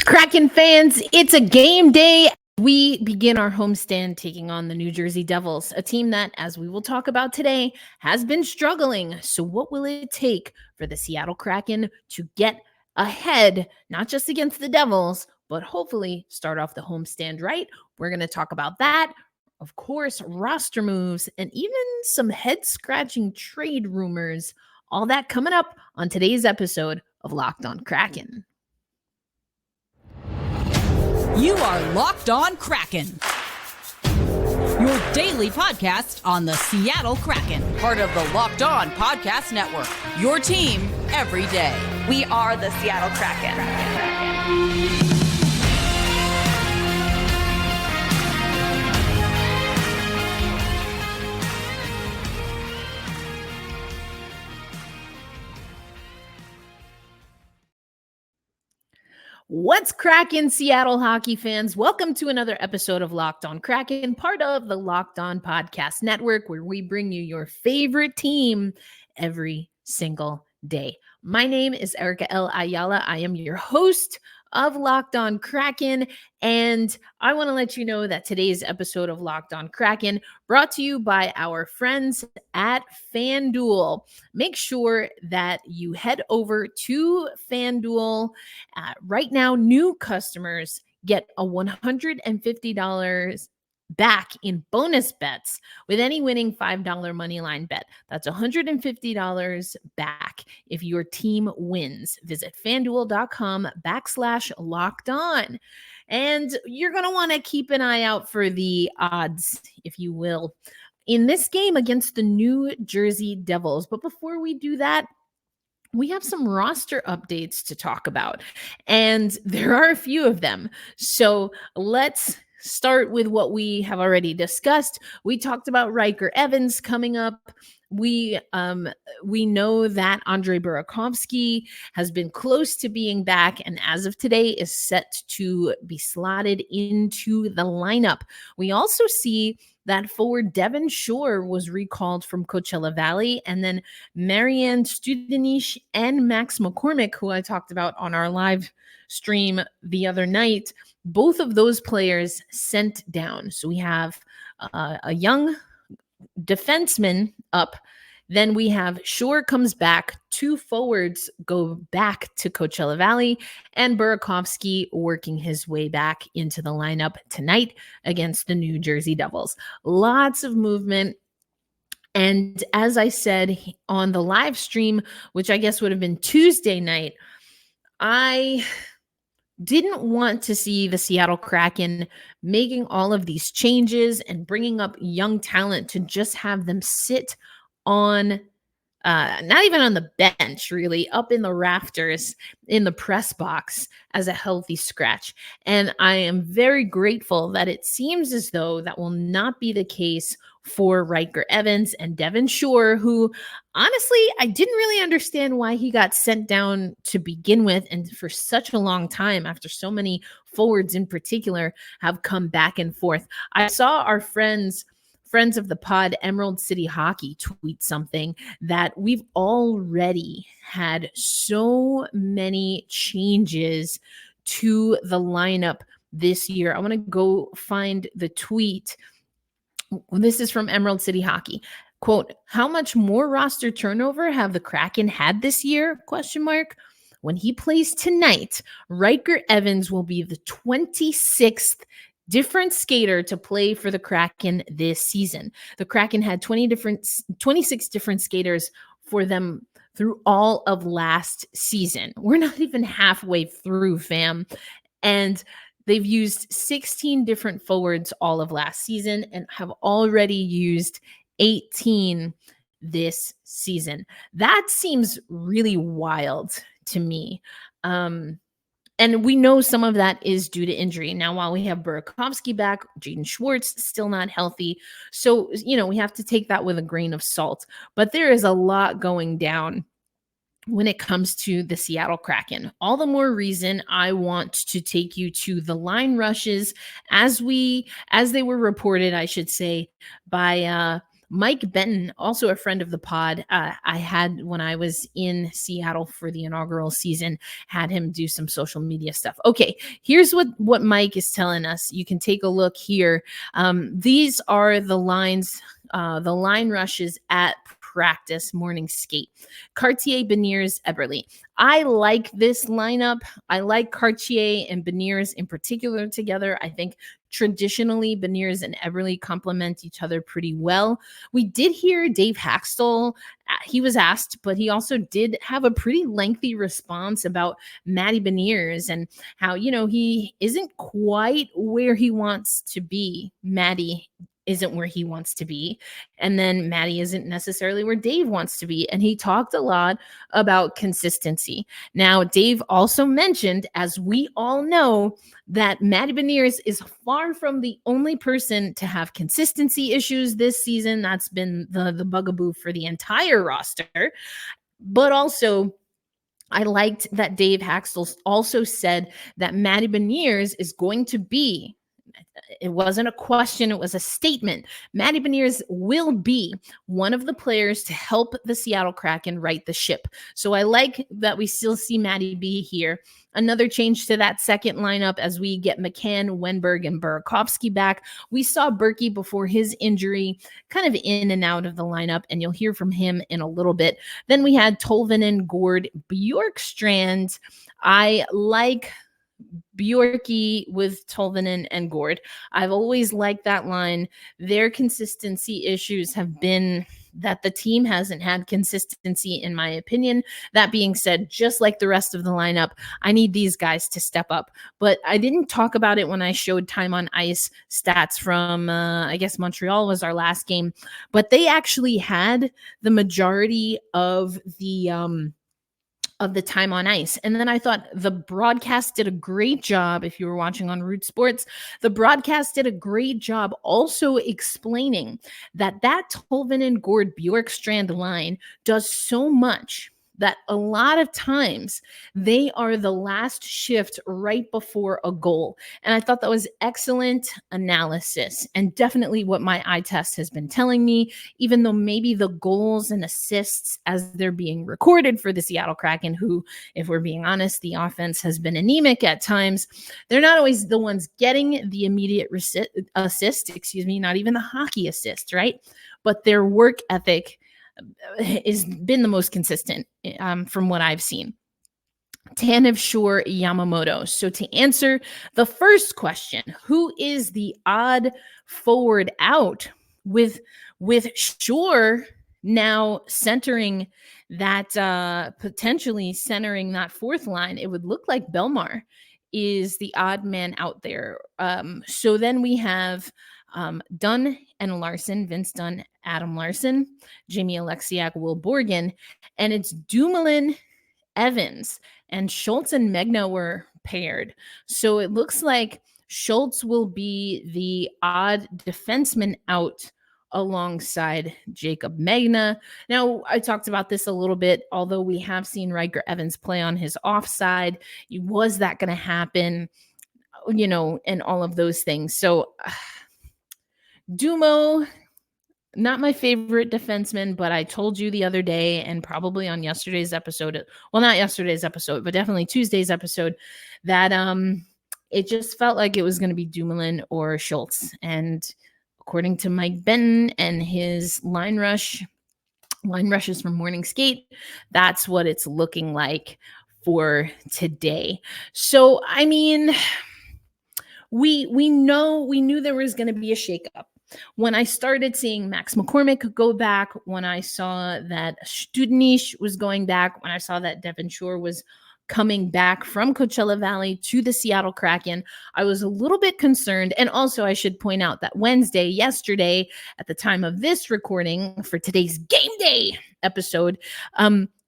Kraken fans, it's a game day. We begin our homestand taking on the New Jersey Devils, a team that, as we will talk about today, has been struggling. So what will it take for the Seattle Kraken to get ahead, not just against the Devils, but hopefully start off the homestand right? We're going to talk about that. Of course, roster moves and even some head-scratching trade rumors. All that coming up on today's episode of Locked On Kraken. You are Locked On Kraken, your daily podcast on the Seattle Kraken, part of the Locked On Podcast Network, your team every day. We are the Seattle Kraken. What's cracking, Seattle hockey fans? Welcome to another episode of Locked On Kraken, part of the Locked On Podcast Network, where we bring you your favorite team every single day. My name is Erica L. Ayala. I am your host of Locked On Kraken, and I want to let you know that today's episode of Locked On Kraken brought to you by our friends at FanDuel. Make sure that you head over to FanDuel. Right now, new customers get a $150 back in bonus bets with any winning $5 moneyline bet. That's $150 back if your team wins. Visit fanduel.com/locked on. And you're going to want to keep an eye out for the odds, if you will, in this game against the New Jersey Devils. But before we do that, we have some roster updates to talk about, and there are a few of them. So let's start with what we have already discussed. We talked about Ryker Evans coming up. We know that Andrei Burakovsky has been close to being back, and as of today is set to be slotted into the lineup. We also see that forward Devin Shore was recalled from Coachella Valley, and then Marianne Studenish and Max McCormick, who I talked about on our live stream the other night, both of those players sent down. So we have a young defenseman up. Then we have Shore comes back. Two forwards go back to Coachella Valley, and Burakovsky working his way back into the lineup tonight against the New Jersey Devils. Lots of movement. And as I said on the live stream, which I guess would have been Tuesday night, I didn't want to see the Seattle Kraken making all of these changes and bringing up young talent to just have them sit on, not even on the bench, really, up in the rafters in the press box as a healthy scratch. And I am very grateful that it seems as though that will not be the case for Ryker Evans and Devin Shore, who honestly, I didn't really understand why he got sent down to begin with, and for such a long time after so many forwards in particular have come back and forth. I saw our friends of the pod, Emerald City Hockey, tweet something that we've already had so many changes to the lineup this year. I want to go find the tweet. This is from Emerald City Hockey. Quote, "How much more roster turnover have the Kraken had this year? Question mark. When he plays tonight, Ryker Evans will be the 26th different skater to play for the Kraken this season. The Kraken had 26 different skaters for them through all of last season. We're not even halfway through, fam. And they've used 16 different forwards all of last season and have already used 18 this season. That seems really wild to me. And we know some of that is due to injury. Now, while we have Burakovsky back, Jaden Schwartz still not healthy. So, we have to take that with a grain of salt. But there is a lot going down when it comes to the Seattle Kraken. All the more reason I want to take you to the line rushes as they were reported, I should say, by Mike Benton, also a friend of the pod, I had when I was in Seattle for the inaugural season, had him do some social media stuff. Okay, here's what Mike is telling us. You can take a look here. These are the lines, the line rushes at practice morning skate. Cartier, Beniers, Eberle. I like this lineup. I like Cartier and Beniers in particular together. I think traditionally Beniers and Eberle complement each other pretty well. We did hear Dave Haxtell. He was asked, but he also did have a pretty lengthy response about Matty Beniers and how, he isn't quite where he wants to be. Matty isn't where he wants to be. And then Matty isn't necessarily where Dave wants to be. And he talked a lot about consistency. Now, Dave also mentioned, as we all know, that Matty Beniers is far from the only person to have consistency issues this season. That's been the bugaboo for the entire roster. But also, I liked that Dave Haxtell also said that Matty Beniers is going to be, it wasn't a question, it was a statement. Matty Beniers will be one of the players to help the Seattle Kraken right the ship. So I like that we still see Matty B here. Another change to that second lineup as we get McCann, Wenberg, and Burakovsky back. We saw Berkey before his injury kind of in and out of the lineup, and you'll hear from him in a little bit. Then we had Tolvanen, Gord, Bjorkstrand. I like Bjorky with Tolvanen and Gord. I've always liked that line. Their consistency issues have been that the team hasn't had consistency, in my opinion. That being said, just like the rest of the lineup, I need these guys to step up. But I didn't talk about it when I showed time on ice stats from, I guess Montreal was our last game, but they actually had the majority of the time on ice. And then I thought the broadcast did a great job. If you were watching on Root Sports, the broadcast did a great job also explaining that Tolvanen, Gord, Bjorkstrand line does so much that a lot of times they are the last shift right before a goal. And I thought that was excellent analysis and definitely what my eye test has been telling me, even though maybe the goals and assists as they're being recorded for the Seattle Kraken, who, if we're being honest, the offense has been anemic at times. They're not always the ones getting the immediate assist, not even the hockey assist, right? But their work ethic has been the most consistent from what I've seen. Tanev, Shore, Yamamoto. So to answer the first question, who is the odd forward out with Shore now centering that, potentially centering that fourth line? It would look like Belmar is the odd man out there. So then we have Dunn and Larson, Vince Dunn, Adam Larson, Jamie Alexiak, Will Borgen, and it's Dumoulin, Evans, and Schultz and Megna were paired. So it looks like Schultz will be the odd defenseman out alongside Jacob Megna. Now, I talked about this a little bit, although we have seen Riker Evans play on his offside. Was that going to happen? And all of those things. So Dumo, not my favorite defenseman, but I told you the other day and probably on yesterday's episode, well, not yesterday's episode, but definitely Tuesday's episode, that it just felt like it was going to be Dumoulin or Schultz. And according to Mike Benton and his line rushes from Morning Skate, that's what it's looking like for today. So, I mean, we knew there was going to be a shakeup. When I started seeing Max McCormick go back, when I saw that Studenish was going back, when I saw that Devin Shore was coming back from Coachella Valley to the Seattle Kraken, I was a little bit concerned. And also, I should point out that yesterday, at the time of this recording for today's game day episode,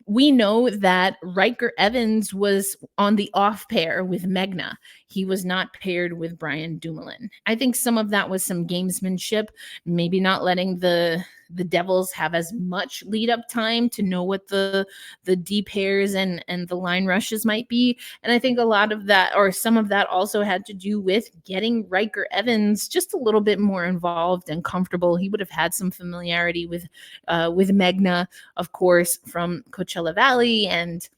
we know that Riker Evans was on the off pair with Megna. He was not paired with Brian Dumoulin. I think some of that was some gamesmanship, maybe not letting the the Devils have as much lead up time to know what the D pairs and the line rushes might be. And I think a lot of that, or some of that, also had to do with getting Riker Evans just a little bit more involved and comfortable. He would have had some familiarity with Megna, of course, from Coachella Valley and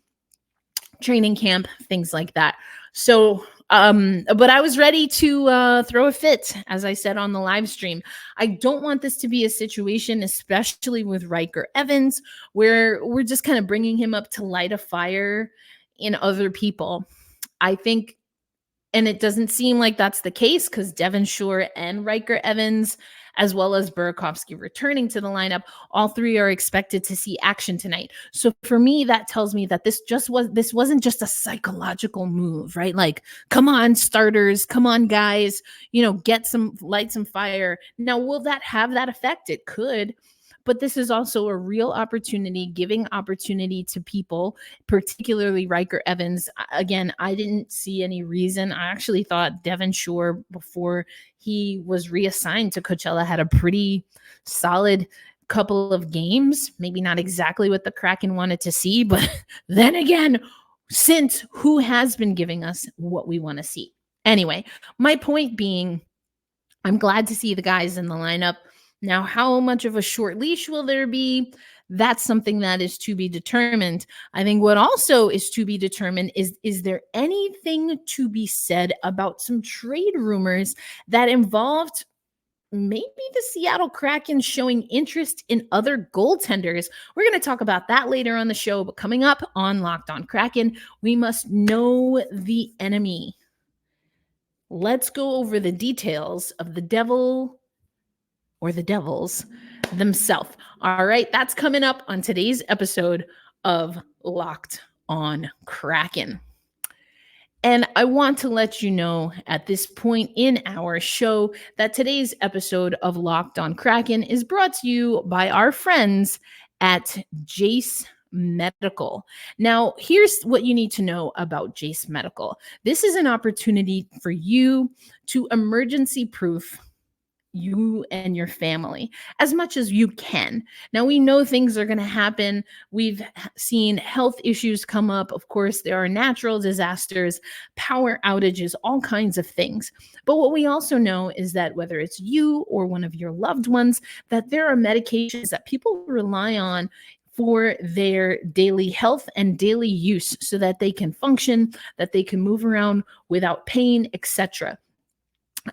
training camp, things like that. So, but I was ready to throw a fit, as I said on the live stream. I don't want this to be a situation, especially with Riker Evans, where we're just kind of bringing him up to light a fire in other people. I think, and it doesn't seem like that's the case, because Devin Shore and Riker Evans, as well as Burakovsky returning to the lineup, all three are expected to see action tonight. So for me, that tells me that this wasn't just a psychological move, right? Like, come on, starters, come on, guys, light some fire. Now, will that have that effect? It could. But this is also a real opportunity, giving opportunity to people, particularly Riker Evans. Again, I didn't see any reason. I actually thought Devin Shore, before he was reassigned to Coachella, had a pretty solid couple of games. Maybe not exactly what the Kraken wanted to see, but then again, since who has been giving us what we want to see? Anyway, my point being, I'm glad to see the guys in the lineup. Now, how much of a short leash will there be? That's something that is to be determined. I think what also is to be determined is there anything to be said about some trade rumors that involved maybe the Seattle Kraken showing interest in other goaltenders? We're going to talk about that later on the show, but coming up on Locked On Kraken, we must know the enemy. Let's go over the details of the Devils themselves. All right, that's coming up on today's episode of Locked On Kraken. And I want to let you know at this point in our show that today's episode of Locked On Kraken is brought to you by our friends at Jace Medical. Now, here's what you need to know about Jace Medical. This is an opportunity for you to emergency proof you and your family as much as you can. Now, we know things are going to happen. We've seen health issues come up. Of course, there are natural disasters, power outages, all kinds of things. But what we also know is that whether it's you or one of your loved ones, that there are medications that people rely on for their daily health and daily use so that they can function, that they can move around without pain, etc.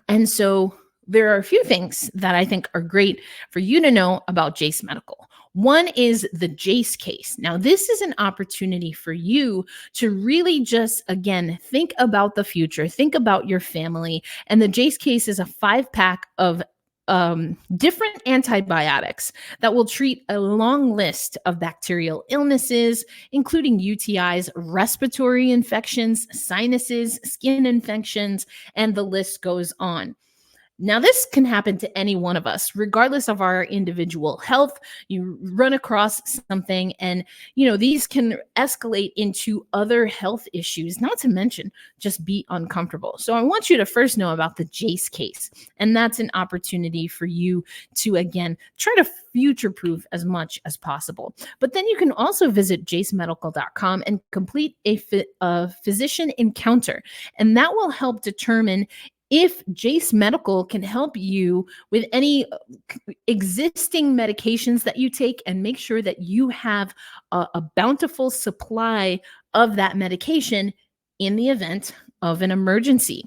And so there are a few things that I think are great for you to know about Jace Medical. One is the Jace case. Now, this is an opportunity for you to really just, again, think about the future, think about your family. And the Jace case is a 5-pack of different antibiotics that will treat a long list of bacterial illnesses, including UTIs, respiratory infections, sinuses, skin infections, and the list goes on. Now, this can happen to any one of us, regardless of our individual health. You run across something and, these can escalate into other health issues, not to mention just be uncomfortable. So I want you to first know about the Jace case. And that's an opportunity for you to, again, try to future-proof as much as possible. But then you can also visit jacemedical.com and complete a physician encounter. And that will help determine if Jace Medical can help you with any existing medications that you take and make sure that you have a bountiful supply of that medication in the event of an emergency.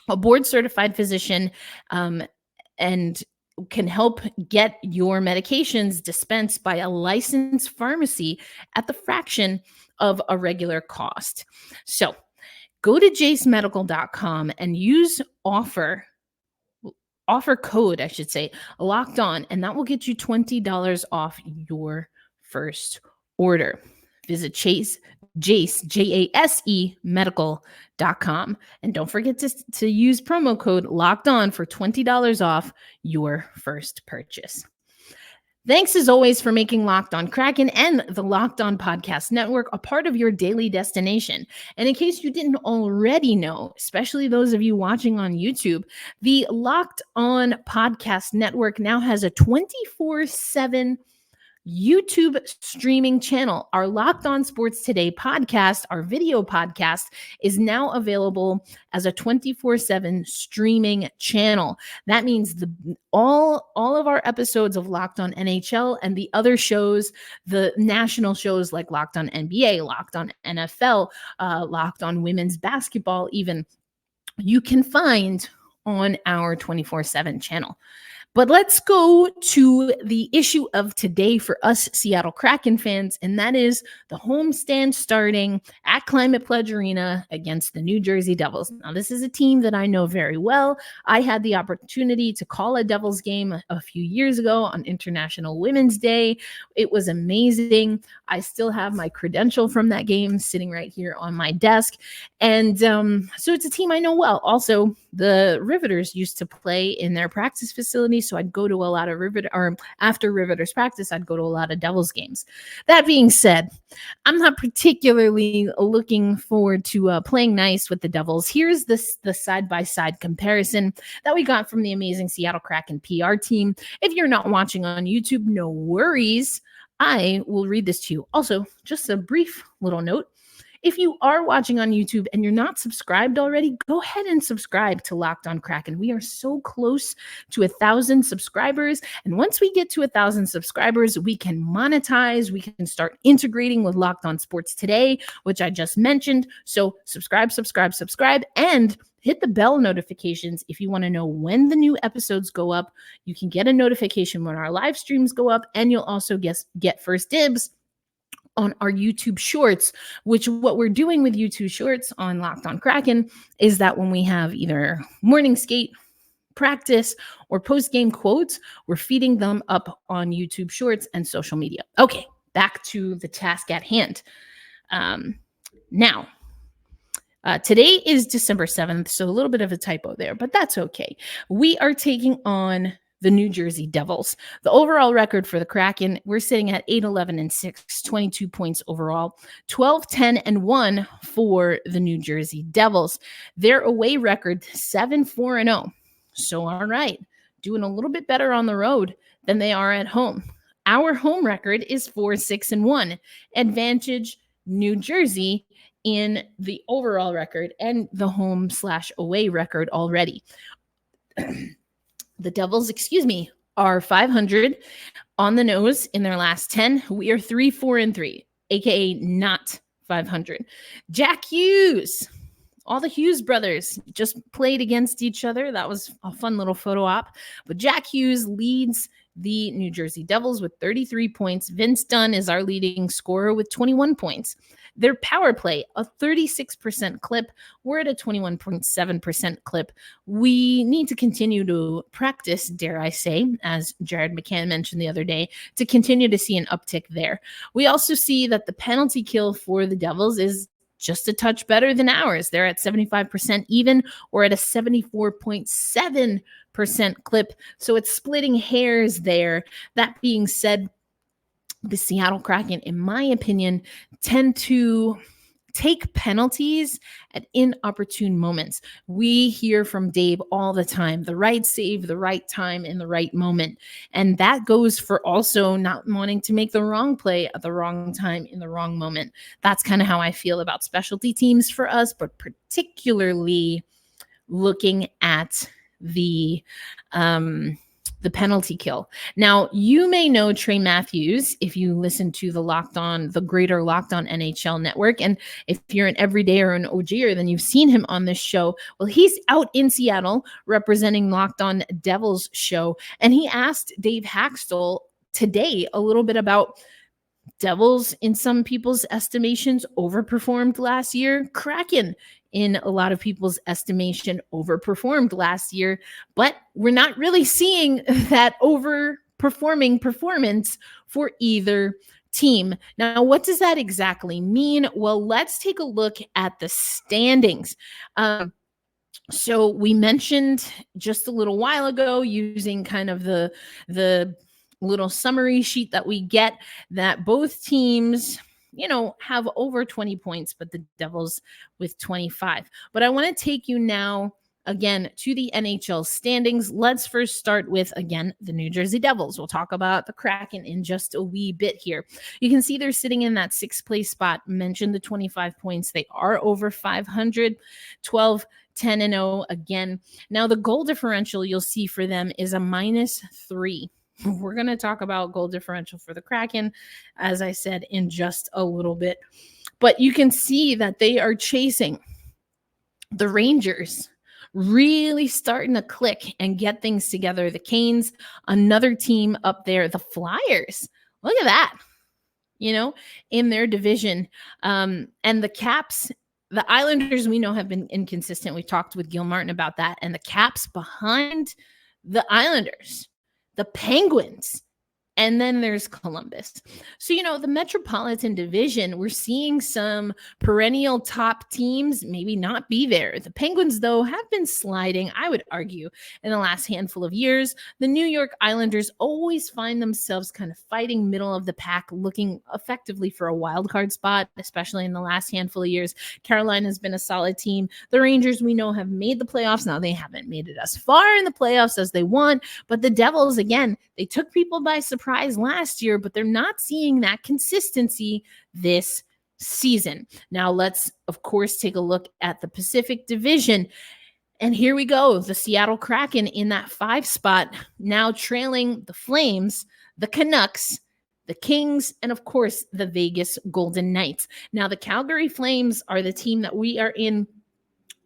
A board-certified physician and can help get your medications dispensed by a licensed pharmacy at the fraction of a regular cost. So, go to jacemedical.com and use offer code, Locked On, and that will get you $20 off your first order. Visit Jace, Jase medical.com. And don't forget to use promo code Locked On for $20 off your first purchase. Thanks as always for making Locked On Kraken and the Locked On Podcast Network a part of your daily destination. And in case you didn't already know, especially those of you watching on YouTube, the Locked On Podcast Network now has a 24/7 YouTube streaming channel. Our Locked On Sports Today podcast, our video podcast, is now available as a 24/7 streaming channel. That means all of our episodes of Locked On NHL and the other shows, the national shows like Locked On NBA, Locked On NFL, Locked On Women's Basketball, even, you can find on our 24/7 channel. But let's go to the issue of today for us Seattle Kraken fans, and that is the homestand starting at Climate Pledge Arena against the New Jersey Devils. Now, this is a team that I know very well. I had the opportunity to call a Devils game a few years ago on International Women's Day. It was amazing. I still have my credential from that game sitting right here on my desk. And so it's a team I know well. Also, the Riveters used to play in their practice facility, so I'd go to a lot of after Riveters practice, I'd go to a lot of Devils games. That being said, I'm not particularly looking forward to playing nice with the Devils. Here's the side-by-side comparison that we got from the amazing Seattle Kraken PR team. If you're not watching on YouTube, no worries. I will read this to you. Also, just a brief little note. If you are watching on YouTube and you're not subscribed already, go ahead and subscribe to Locked On Kraken. We are so close to 1,000 subscribers. And once we get to 1,000 subscribers, we can monetize. We can start integrating with Locked On Sports Today, which I just mentioned. So subscribe, and hit the bell notifications if you want to know when the new episodes go up. You can get a notification when our live streams go up, and you'll also get first dibs on our YouTube Shorts, which what we're doing with YouTube Shorts on Locked On Kraken is that when we have either morning skate, practice, or post-game quotes, we're feeding them up on YouTube Shorts and social media. Okay, back to the task at hand. Now, today is December 7th, so a little bit of a typo there, but that's okay. We are taking on the New Jersey Devils. The overall record for the Kraken, we're sitting at 8-11-6, 22 points overall, 12-10-1 for the New Jersey Devils. Their away record, 7-4-0. So, all right, doing a little bit better on the road than they are at home. Our home record is 4-6-1. Advantage New Jersey in the overall record and the home/away record already. The Devils, are 500 on the nose in their last 10. We are 3-4-3, aka not 500. Jack Hughes, all the Hughes brothers just played against each other. That was a fun little photo op. But Jack Hughes leads the New Jersey Devils with 33 points. Vince Dunn is our leading scorer with 21 points. Their power play, a 36% clip. We're at a 21.7% clip. We need to continue to practice, dare I say, as Jared McCann mentioned the other day, to continue to see an uptick there. We also see that the penalty kill for the Devils is just a touch better than ours. They're at 75% even, or at a 74.7% clip. So it's splitting hairs there. That being said, the Seattle Kraken, in my opinion, tend to take penalties at inopportune moments. We hear from Dave all the time, the right save, the right time, in the right moment. And that goes for also not wanting to make the wrong play at the wrong time in the wrong moment. That's kind of how I feel about specialty teams for us, but particularly looking at the penalty kill. Now, you may know Trey Matthews if you listen to the greater Locked On NHL network. And if you're an everyday or an OGer, then you've seen him on this show. Well, he's out in Seattle representing Locked On Devils show. And he asked Dave Haxtell today a little bit about Devils, in some people's estimations, overperformed last year. Kraken, in a lot of people's estimation, overperformed last year, but we're not really seeing that overperforming performance for either team. Now, what does that exactly mean? Well, let's take a look at the standings. So we mentioned just a little while ago, using kind of the little summary sheet that we get that both teams, have over 20 points, but the Devils with 25. But I want to take you now again to the NHL standings. Let's first start with, again, the New Jersey Devils. We'll talk about the Kraken in just a wee bit here. You can see they're sitting in that 6th place spot. Mentioned the 25 points. They are over 500, 12, 10-0 again. Now, the goal differential you'll see for them is a -3. We're going to talk about goal differential for the Kraken, as I said, in just a little bit. But you can see that they are chasing the Rangers, really starting to click and get things together. The Canes, another team up there. The Flyers, look at that, in their division. And the Caps, the Islanders, we know, have been inconsistent. We talked with Gil Martin about that. And the Caps behind the Islanders, the Penguins, and then there's Columbus. So, the Metropolitan Division, we're seeing some perennial top teams maybe not be there. The Penguins, though, have been sliding, I would argue, in the last handful of years. The New York Islanders always find themselves kind of fighting middle of the pack, looking effectively for a wild card spot, especially in the last handful of years. Carolina has been a solid team. The Rangers, we know, have made the playoffs. Now, they haven't made it as far in the playoffs as they want, but the Devils, again, they took people by surprise last year, but they're not seeing that consistency this season. Now, let's, of course, take a look at the Pacific Division. And here we go. The Seattle Kraken in that 5 spot, now trailing the Flames, the Canucks, the Kings, and of course, the Vegas Golden Knights. Now, the Calgary Flames are the team that we are in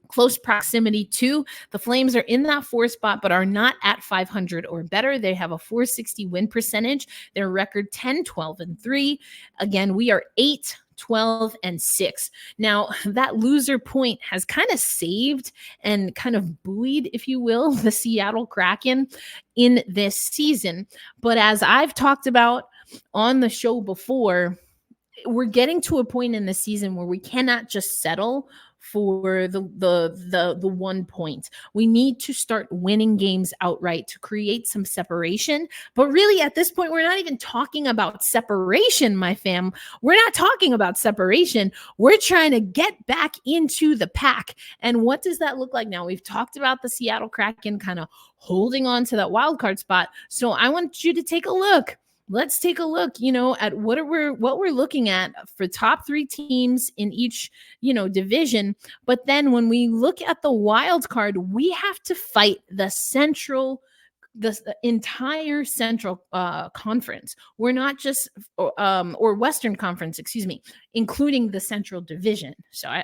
close proximity to. The Flames are in that 4th spot, but are not at 500 or better. They have a .460 win percentage. Their record 10-12-3. Again, we are 8-12-6. Now, that loser point has kind of saved and kind of buoyed, if you will, the Seattle Kraken in this season. But as I've talked about on the show before, we're getting to a point in the season where we cannot just settle for the 1 point. We need to start winning games outright to create some separation. But really, at this point, we're not even talking about separation, my fam. We're not talking about separation. We're trying to get back into the pack. And what does that look like now? We've talked about the Seattle Kraken kind of holding on to that wild card spot. So I want you to take a look. Let's take a look, at what we're looking at for top 3 teams in each, division. But then when we look at the wild card, we have to fight the entire Central Conference. We're not just, or Western Conference, including the Central Division. So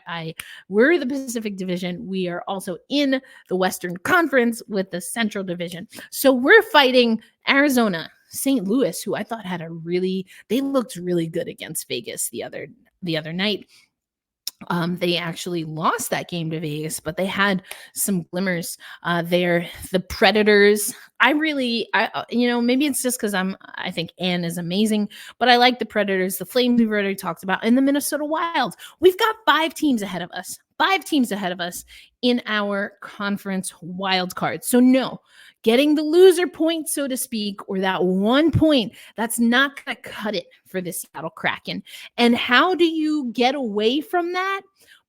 we're the Pacific Division. We are also in the Western Conference with the Central Division. So we're fighting Arizona, St. Louis, who I thought they looked really good against Vegas the other night. They actually lost that game to Vegas, but they had some glimmers there. The Predators, maybe it's just because I think Ann is amazing, but I like the Predators, the Flames we've already talked about, and the Minnesota Wild. We've got 5 teams ahead of us. 5 teams ahead of us in our conference wild card. So no, getting the loser point, so to speak, or that 1 point, that's not going to cut it for the Seattle Kraken. And how do you get away from that?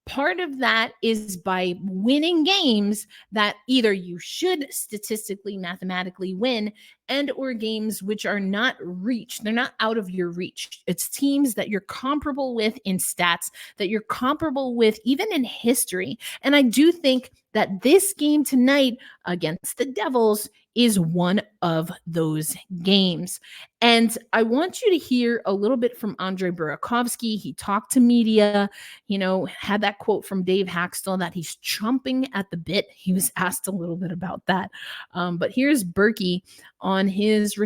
Part of that is by winning games that either you should statistically, mathematically win, and or games which are not reached. They're not out of your reach. It's teams that you're comparable with in stats, that you're comparable with even in history. And I do think that this game tonight against the Devils is one of those games. And I want you to hear a little bit from Andre Burakovsky. He talked to media, had that quote from Dave Haxtell that he's chomping at the bit. He was asked a little bit about that. But here's Berkey on his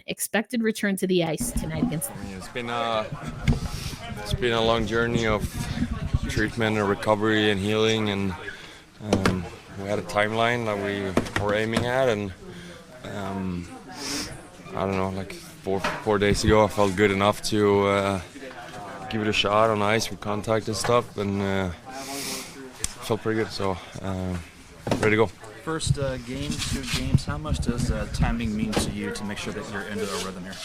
expected return to the ice tonight against them. It's been a long journey of treatment and recovery and healing, and we had a timeline that we were aiming at, and I don't know, like four days ago I felt good enough to give it a shot on ice with contact and stuff, and felt pretty good, so ready to go. first game, 2 games, how much does timing mean to you to make sure that you're into a rhythm here?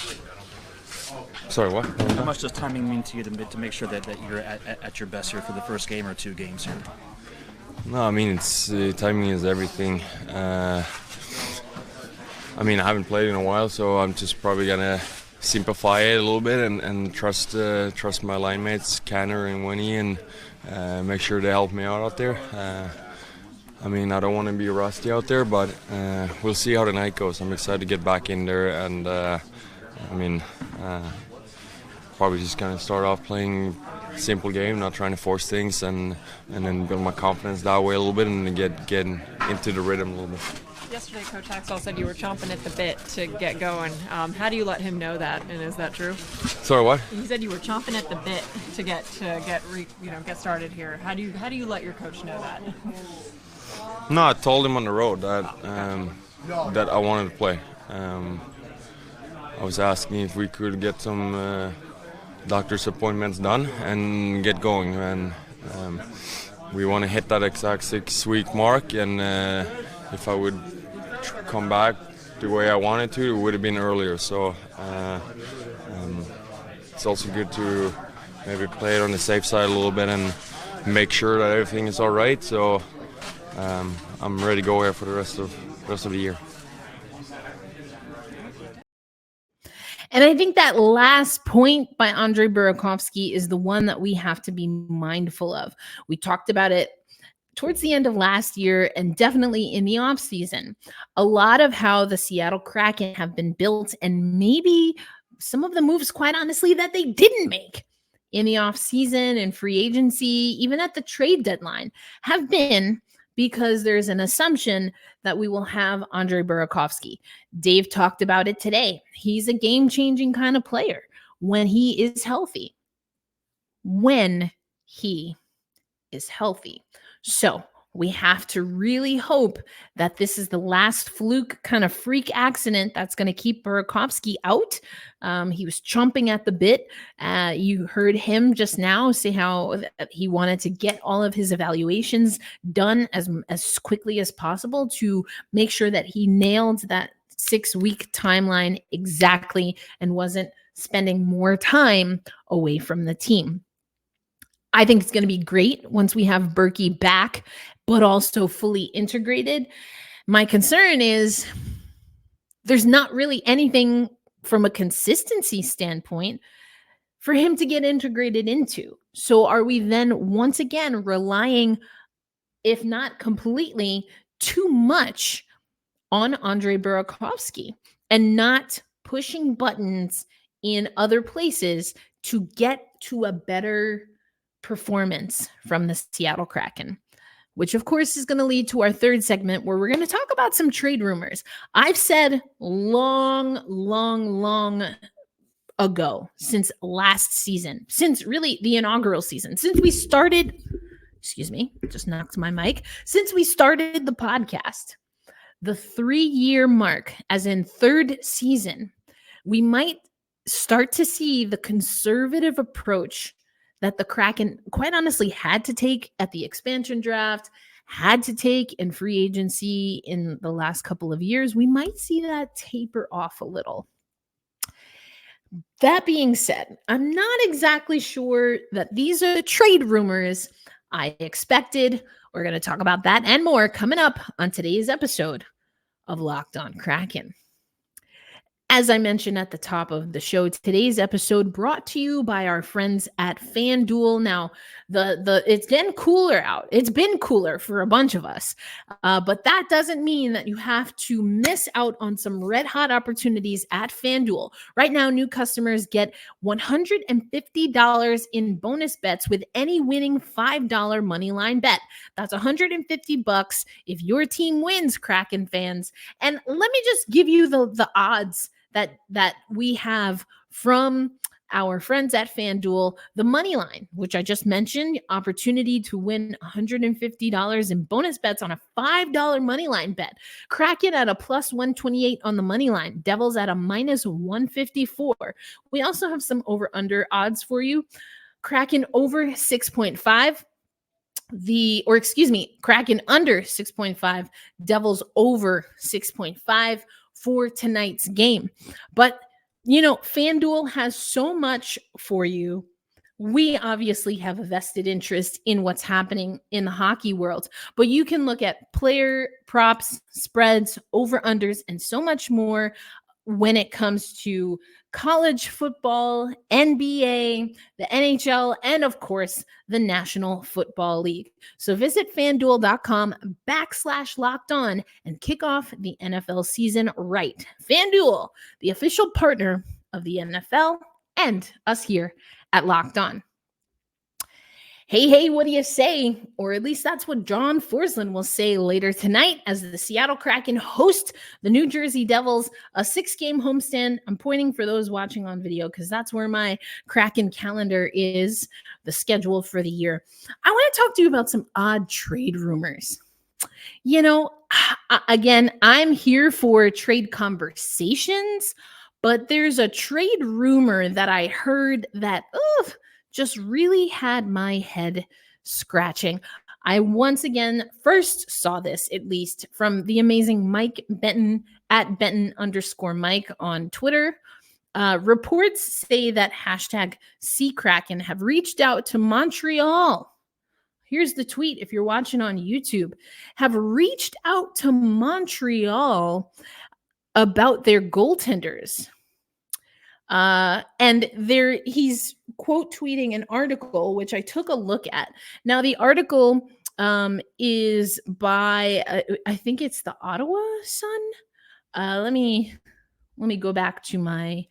Sorry, what? How much does timing mean to you to make sure that you're at your best here for the first game or 2 games here? No, I mean, it's timing is everything. I mean, I haven't played in a while, so I'm just probably gonna simplify it a little bit and trust my line mates, Canner and Winnie, and make sure they help me out there. I mean, I don't want to be rusty out there, but we'll see how the night goes. I'm excited to get back in there, and I mean, probably just gonna start off playing simple game, not trying to force things, and then build my confidence that way a little bit, and then get into the rhythm a little bit. Yesterday, Coach Haxall said you were chomping at the bit to get going. How do you let him know that, and is that true? Sorry, what? He said you were chomping at the bit to get started here. How do you let your coach know that? No, I told him on the road that that I wanted to play. I was asking if we could get some doctor's appointments done and get going, and we want to hit that exact 6-week mark, and if I would come back the way I wanted to, it would have been earlier. So it's also good to maybe play it on the safe side a little bit and make sure that everything is all right. So I'm ready to go here for the rest of the year. And I think that last point by Andre Burakovsky is the one that we have to be mindful of. We talked about it towards the end of last year and definitely in the offseason. A lot of how the Seattle Kraken have been built, and maybe some of the moves, quite honestly, that they didn't make in the offseason and free agency, even at the trade deadline, have been because there's an assumption that we will have Andre Burakovsky. Dave talked about it today. He's a game-changing kind of player when he is healthy. When he is healthy. So we have to really hope that this is the last fluke kind of freak accident that's going to keep Burakovsky out. He was chomping at the bit. You heard him just now say how he wanted to get all of his evaluations done as quickly as possible to make sure that he nailed that 6-week timeline exactly and wasn't spending more time away from the team. I think it's going to be great once we have Berkey back, but also fully integrated. My concern is there's not really anything from a consistency standpoint for him to get integrated into. So are we then once again relying, if not completely, too much on Andre Burakovsky and not pushing buttons in other places to get to a better performance from the Seattle Kraken? Which of course is going to lead to our third segment where we're going to talk about some trade rumors. I've said long ago, since last season, since really the inaugural season, since we started, just knocked my mic, since we started the podcast, the 3-year mark, as in third season, we might start to see the conservative approach that the Kraken, quite honestly, had to take at the expansion draft, had to take in free agency in the last couple of years. We might see that taper off a little. That being said, I'm not exactly sure that these are the trade rumors I expected. We're going to talk about that and more coming up on today's episode of Locked On Kraken. As I mentioned at the top of the show, today's episode brought to you by our friends at FanDuel. Now, it's been cooler out. It's been cooler for a bunch of us, but that doesn't mean that you have to miss out on some red hot opportunities at FanDuel. Right now, new customers get $150 in bonus bets with any winning $5 moneyline bet. That's $150 if your team wins, Kraken fans. And let me just give you the odds that we have from our friends at FanDuel. The money line, which I just mentioned, opportunity to win $150 in bonus bets on a $5 money line bet. Kraken at a plus 128 on the money line. Devils at a minus 154. We also have some over-under odds for you. Kraken over 6.5. Kraken under 6.5, Devils over 6.5 for tonight's game. But, FanDuel has so much for you. We obviously have a vested interest in what's happening in the hockey world, but you can look at player props, spreads, over-unders, and so much more when it comes to college football, NBA, the NHL, and of course, the National Football League. So visit fanduel.com/locked-on and kick off the NFL season right. FanDuel, the official partner of the NFL and us here at Locked On. Hey, what do you say? Or at least that's what John Forsland will say later tonight as the Seattle Kraken host the New Jersey Devils, a 6-game homestand. I'm pointing for those watching on video because that's where my Kraken calendar is, the schedule for the year. I want to talk to you about some odd trade rumors. Again, I'm here for trade conversations, but there's a trade rumor that I heard that, just really had my head scratching. I once again first saw this, at least, from the amazing Mike Benton at Benton_Mike on Twitter. Reports say that #SeaKraken have reached out to Montreal. Here's the tweet if you're watching on YouTube. Have reached out to Montreal about their goaltenders. And he's quote tweeting an article, which I took a look at. Now, the article is by, I think it's the Ottawa Sun. Let me go back to my,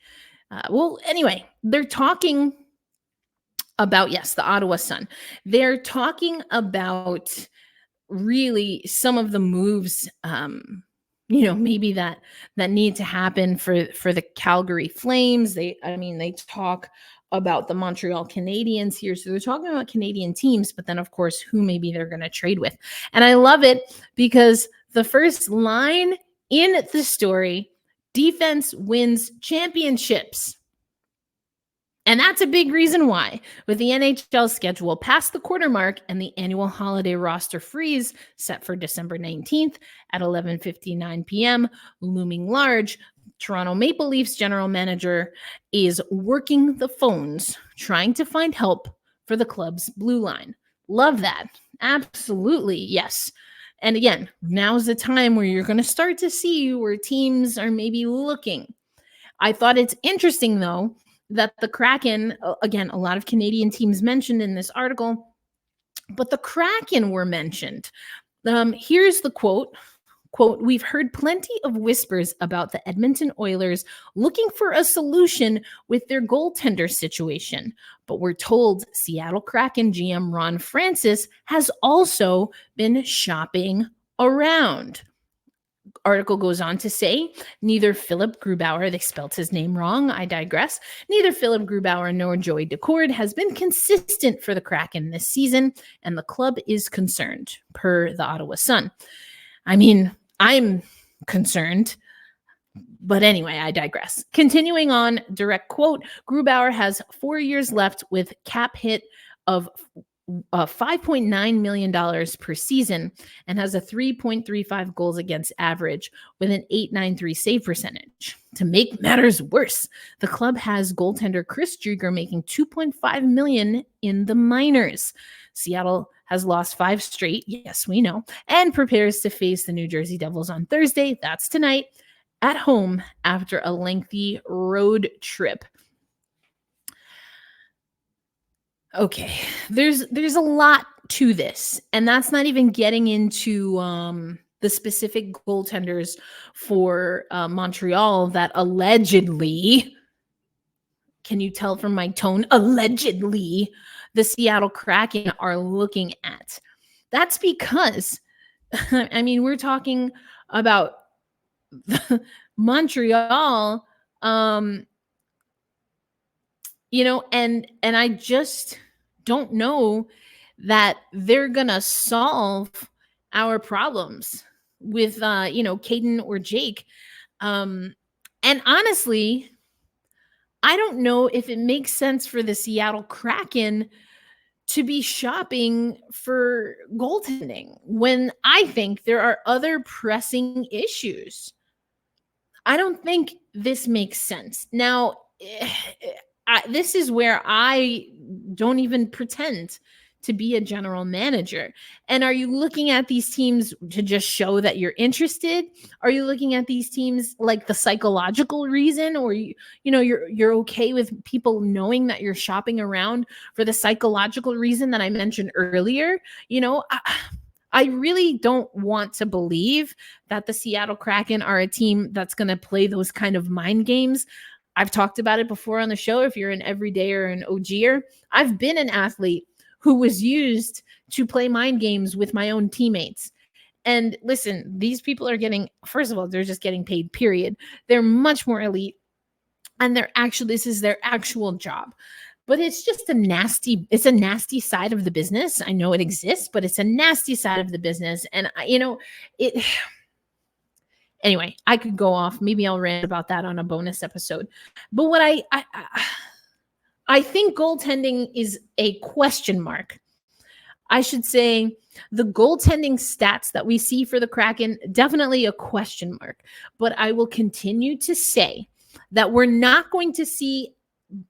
anyway, they're talking about, yes, the Ottawa Sun. They're talking about really some of the moves, maybe that need to happen for the Calgary Flames. They talk about the Montreal Canadiens here. So they're talking about Canadian teams, but then of course, who maybe they're going to trade with. And I love it because the first line in the story, defense wins championships. And that's a big reason why, with the NHL schedule past the quarter mark and the annual holiday roster freeze set for December 19th at 11:59 p.m. looming large, Toronto Maple Leafs general manager is working the phones, trying to find help for the club's blue line. Love that. Absolutely, yes. And again, now's the time where you're going to start to see where teams are maybe looking. I thought it's interesting, though, that the Kraken, again, a lot of Canadian teams mentioned in this article, but the Kraken were mentioned. Here's the quote, "We've heard plenty of whispers about the Edmonton Oilers looking for a solution with their goaltender situation, but we're told Seattle Kraken GM Ron Francis has also been shopping around." Article goes on to say, neither Philip Grubauer, they spelt his name wrong, I digress, neither Philip Grubauer nor Joey Decord has been consistent for the Kraken this season, and the club is concerned, per the Ottawa Sun. I mean, I'm concerned, but anyway, I digress. Continuing on, direct quote, Grubauer has 4 years left with cap hit of $5.9 million per season and has a 3.35 goals against average with an .893 save percentage. To make matters worse, the club has goaltender Chris Driedger making $2.5 million in the minors. Seattle has lost 5 straight, yes, we know, and prepares to face the New Jersey Devils on Thursday, that's tonight, at home after a lengthy road trip. Okay, there's a lot to this, and that's not even getting into the specific goaltenders for Montreal that allegedly, can you tell from my tone, allegedly, the Seattle Kraken are looking at. That's because, I mean, we're talking about Montreal, and I just don't know that they're gonna solve our problems with Caden or Jake. And honestly, I don't know if it makes sense for the Seattle Kraken to be shopping for goaltending when I think there are other pressing issues. I don't think this makes sense. Now, this is where I don't even pretend to be a general manager. And are you looking at these teams to just show that you're interested? Are you looking at these teams like the psychological reason, or you're okay with people knowing that you're shopping around for the psychological reason that I mentioned earlier? I really don't want to believe that the Seattle Kraken are a team that's going to play those kind of mind games. I've talked about it before on the show. If you're an everydayer or an OGer, I've been an athlete who was used to play mind games with my own teammates. And listen, these people are getting, first of all, they're just getting paid, period. They're much more elite. And this is their actual job. But it's just a nasty side of the business. I know it exists, but it's a nasty side of the business. And anyway, I could go off. Maybe I'll rant about that on a bonus episode. But what I think goaltending is a question mark. I should say the goaltending stats that we see for the Kraken, definitely a question mark. But I will continue to say that we're not going to see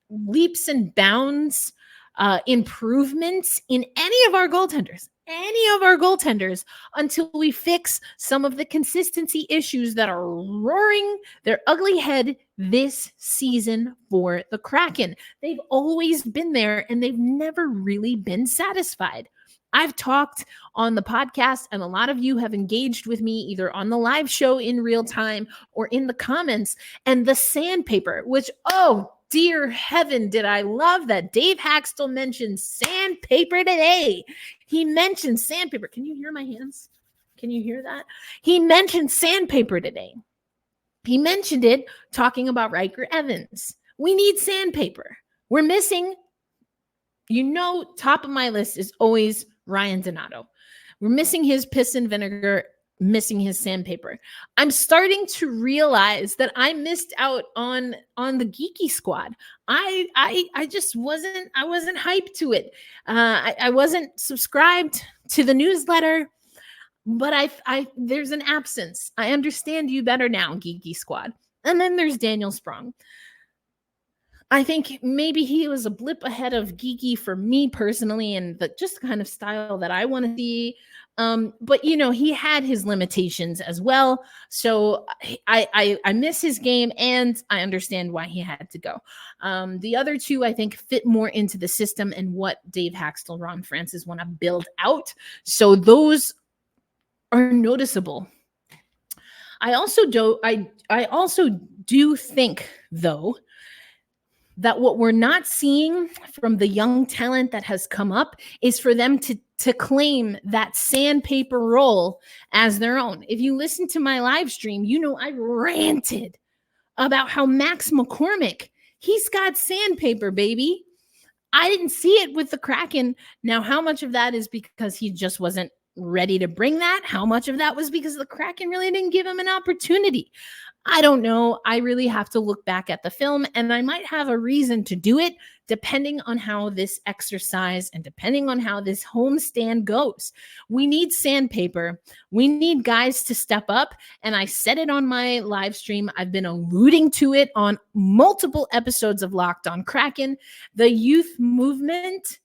leaps and bounds improvements in any of our goaltenders until we fix some of the consistency issues that are roaring their ugly head this season for the Kraken. They've always been there and they've never really been satisfied. I've talked on the podcast, and a lot of you have engaged with me either on the live show in real time or in the comments, and the sandpaper, which, oh, dear heaven, did I love that Dave Haxtell mentioned sandpaper today. He mentioned sandpaper. Can you hear my hands? Can you hear that? He mentioned sandpaper today. He mentioned it talking about Riker Evans. We need sandpaper. We're missing, top of my list is always Ryan Donato. We're missing his piss and vinegar, missing his sandpaper. I'm starting to realize that I missed out on the geeky squad. I just wasn't hyped to it. I wasn't subscribed to the newsletter, but there's an absence. I understand you better now, geeky squad. And then there's Daniel Sprong. I think maybe he was a blip ahead of geeky for me personally, and just the kind of style that I want to see. But he had his limitations as well. So I miss his game, and I understand why he had to go. The other two, I think, fit more into the system and what Dave Haxtell, Ron Francis want to build out. So those are noticeable. I also do think, though, that what we're not seeing from the young talent that has come up is for them to claim that sandpaper role as their own. If you listen to my live stream, I ranted about how Max McCormick, he's got sandpaper, baby. I didn't see it with the Kraken. Now, how much of that is because he just wasn't ready to bring that? How much of that was because the Kraken really didn't give him an opportunity? I don't know. I really have to look back at the film, and I might have a reason to do it depending on how this exercise and depending on how this homestand goes. We need sandpaper. We need guys to step up. And I said it on my live stream. I've been alluding to it on multiple episodes of Locked On Kraken. The youth movement,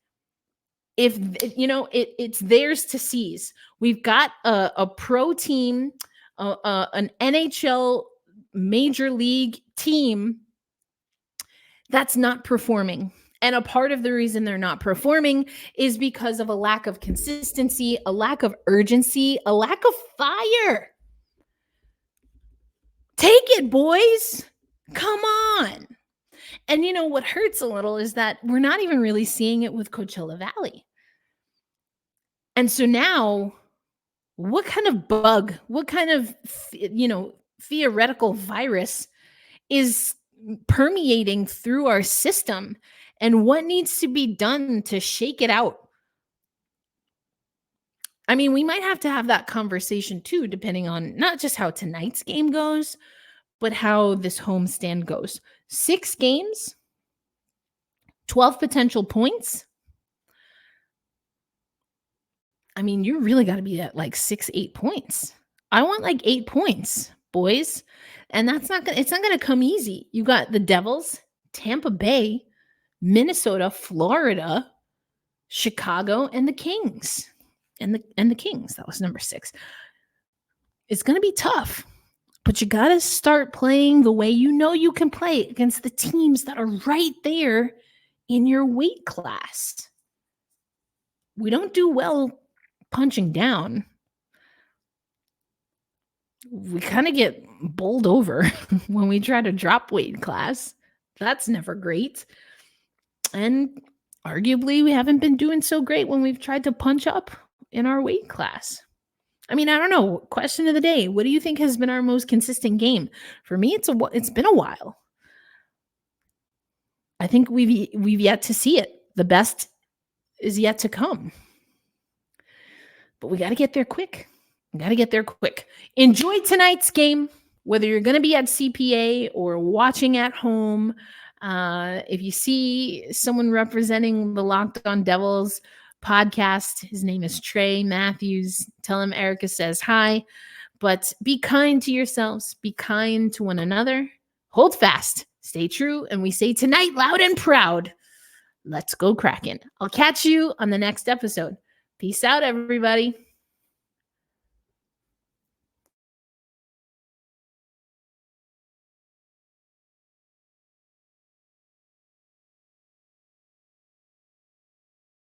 it's theirs to seize. We've got a pro team, an NHL major league team that's not performing. And a part of the reason they're not performing is because of a lack of consistency, a lack of urgency, a lack of fire. Take it, boys. Come on. And what hurts a little is that we're not even really seeing it with Coachella Valley. And so now, what kind of bug, what kind of, theoretical virus is permeating through our system, and what needs to be done to shake it out? I mean, we might have to have that conversation too, depending on not just how tonight's game goes, but how this homestand goes. 6 games, 12 potential points. I mean, you really got to be at like 6-8 points. I want like 8 points, boys. And it's not gonna come easy. You got the Devils, Tampa Bay, Minnesota, Florida, Chicago, and the Kings. And the Kings. That was number 6. It's gonna be tough, but you gotta start playing the way you know you can play against the teams that are right there in your weight class. We don't do well punching down. We kind of get bowled over when we try to drop weight class. That's never great. And arguably, we haven't been doing so great when we've tried to punch up in our weight class. I mean, I don't know. Question of the day. What do you think has been our most consistent game? For me, it's been a while. I think we've yet to see it. The best is yet to come. But we got to get there quick. Enjoy tonight's game, whether you're going to be at CPA or watching at home. If you see someone representing the Locked On Devils podcast, his name is Trey Matthews. Tell him Erica says hi. But be kind to yourselves. Be kind to one another. Hold fast. Stay true. And we say tonight, loud and proud, let's go Kraken. I'll catch you on the next episode. Peace out, everybody.